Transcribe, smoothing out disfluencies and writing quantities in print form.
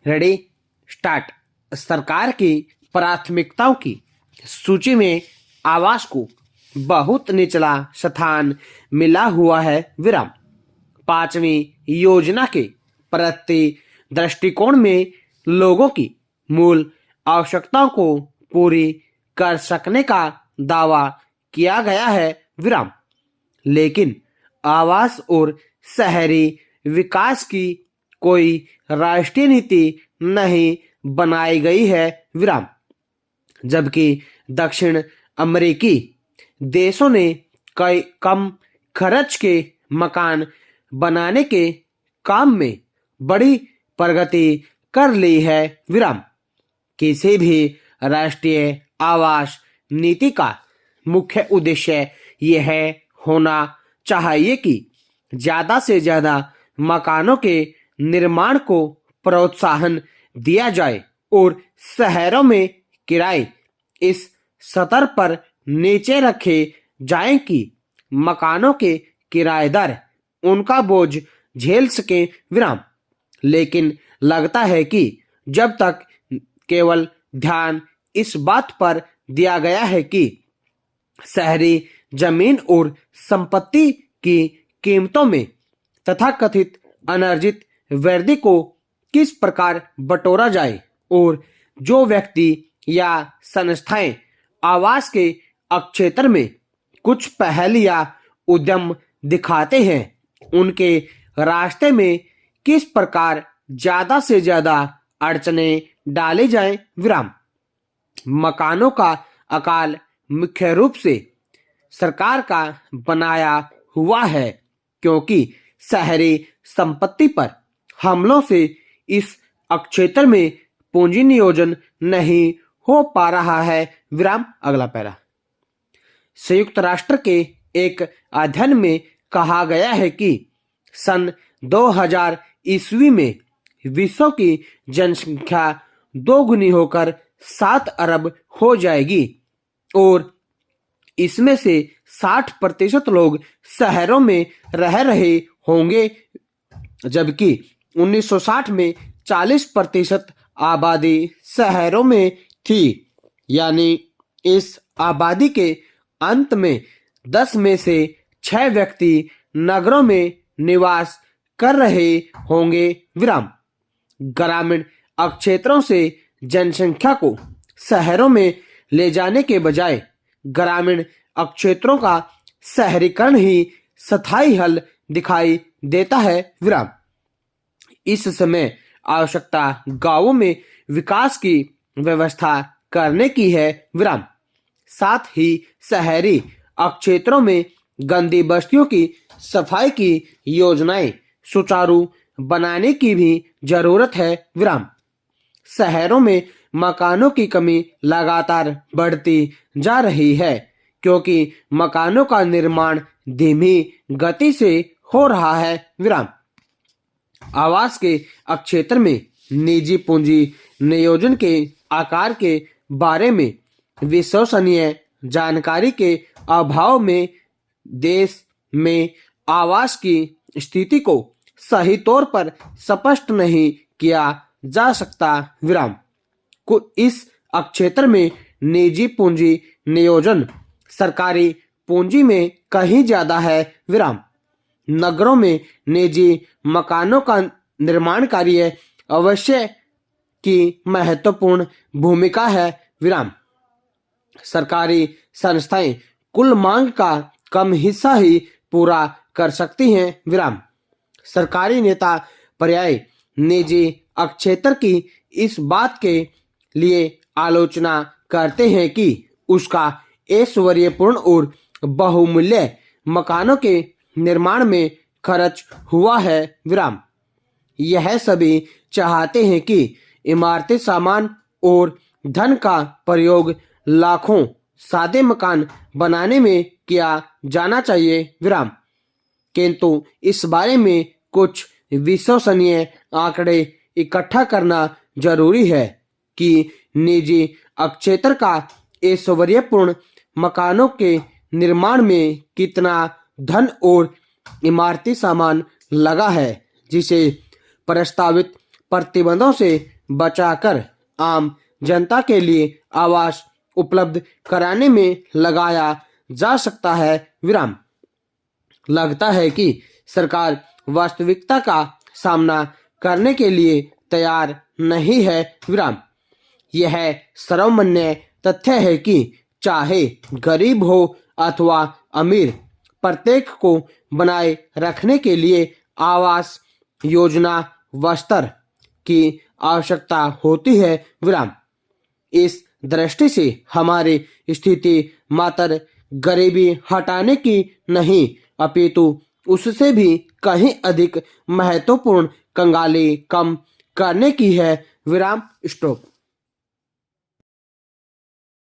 Ready start. सरकार की प्राथमिकताओं की सूची में आवास को बहुत निचला स्थान मिला हुआ है विराम। पांचवी योजना के प्रति दृष्टिकोण में लोगों की मूल आवश्यकताओं को पूरी कर सकने का दावा किया गया है विराम। लेकिन आवास और शहरी विकास की कोई राष्ट्रीय नीति नहीं बनाई गई है विराम। जबकि दक्षिण अमेरिकी देशों ने कई कम खर्च के मकान बनाने के काम में बड़ी प्रगति कर ली है विराम। किसी भी राष्ट्रीय आवास नीति का मुख्य उद्देश्य यह होना चाहिए कि ज्यादा से ज्यादा मकानों के निर्माण को प्रोत्साहन दिया जाए और शहरों में किराए इस स्तर पर नीचे रखे जाएं कि मकानों के किराएदार उनका बोझ झेल सके विराम। लेकिन लगता है कि जब तक केवल ध्यान इस बात पर दिया गया है कि शहरी जमीन और संपत्ति की कीमतों में तथाकथित अनर्जित वृद्धि को किस प्रकार बटोरा जाए और जो व्यक्ति या संस्थाएं आवास के क्षेत्र में कुछ पहल या उद्यम दिखाते हैं उनके रास्ते में किस प्रकार ज्यादा से ज्यादा अड़चने डाले जाएं विराम। मकानों का अकाल मुख्य रूप से सरकार का बनाया हुआ है क्योंकि शहरी संपत्ति पर हमलों से इस क्षेत्र में पूंजी नियोजन नहीं हो पा रहा है विराम। अगला पैरा। संयुक्त राष्ट्र के एक अध्ययन में कहा गया है कि सन 2000 ईस्वी में विश्व की जनसंख्या दोगुनी होकर 7 अरब हो जाएगी और इसमें से 60% लोग शहरों में रह रहे होंगे, जबकि 1960 में 40% आबादी शहरों में थी। यानी इस आबादी के अंत में 10 में से 6 व्यक्ति नगरों में निवास कर रहे होंगे विराम। ग्रामीण क्षेत्रों से जनसंख्या को शहरों में ले जाने के बजाय ग्रामीण क्षेत्रों का शहरीकरण ही स्थायी हल दिखाई देता है विराम। इस समय आवश्यकता गांवों में विकास की व्यवस्था करने की है विराम। साथ ही शहरी क्षेत्रों में गंदी बस्तियों की सफाई की योजनाएं सुचारू बनाने की भी जरूरत है विराम। शहरों में मकानों की कमी लगातार बढ़ती जा रही है क्योंकि मकानों का निर्माण धीमी गति से हो रहा है विराम। आवास के क्षेत्र में निजी पूंजी नियोजन के आकार के बारे में विश्वसनीय जानकारी के अभाव में देश में आवास की स्थिति को सही तौर पर स्पष्ट नहीं किया जा सकता विराम। इस क्षेत्र में निजी पूंजी नियोजन सरकारी पूंजी में कहीं ज्यादा है विराम। नगरों में निजी मकानों का निर्माण कार्य अवश्य की महत्वपूर्ण भूमिका है विराम। सरकारी संस्थाएं कुल मांग का कम हिस्सा ही पूरा कर सकती हैं विराम। सरकारी नेता पर्याय निजी क्षेत्र की इस बात के लिए आलोचना करते हैं कि उसका ऐश्वर्यपूर्ण और बहुमूल्य मकानों के निर्माण में खर्च हुआ है विराम। यह सभी चाहते हैं कि इमारती सामान और धन का प्रयोग लाखों सादे मकान बनाने में किया जाना चाहिए विराम। किंतु इस बारे में कुछ विश्वसनीय आंकड़े इकट्ठा करना जरूरी है कि निजी क्षेत्र का ऐश्वर्यपूर्ण मकानों के निर्माण में कितना धन और इमारती सामान लगा है, जिसे प्रस्तावित प्रतिबंधों से बचाकर आम जनता के लिए आवास उपलब्ध कराने में लगाया जा सकता है विराम। लगता है कि सरकार वास्तविकता का सामना करने के लिए तैयार नहीं है विराम। यह सर्वमान्य तथ्य है कि चाहे गरीब हो अथवा अमीर, प्रत्येक को बनाए रखने के लिए आवास योजना वस्त्र की आवश्यकता होती है विराम। इस दृष्टि से हमारी स्थिति मात्र गरीबी हटाने की नहीं अपितु उससे भी कहीं अधिक महत्वपूर्ण कंगाली कम करने की है विराम। स्टॉप।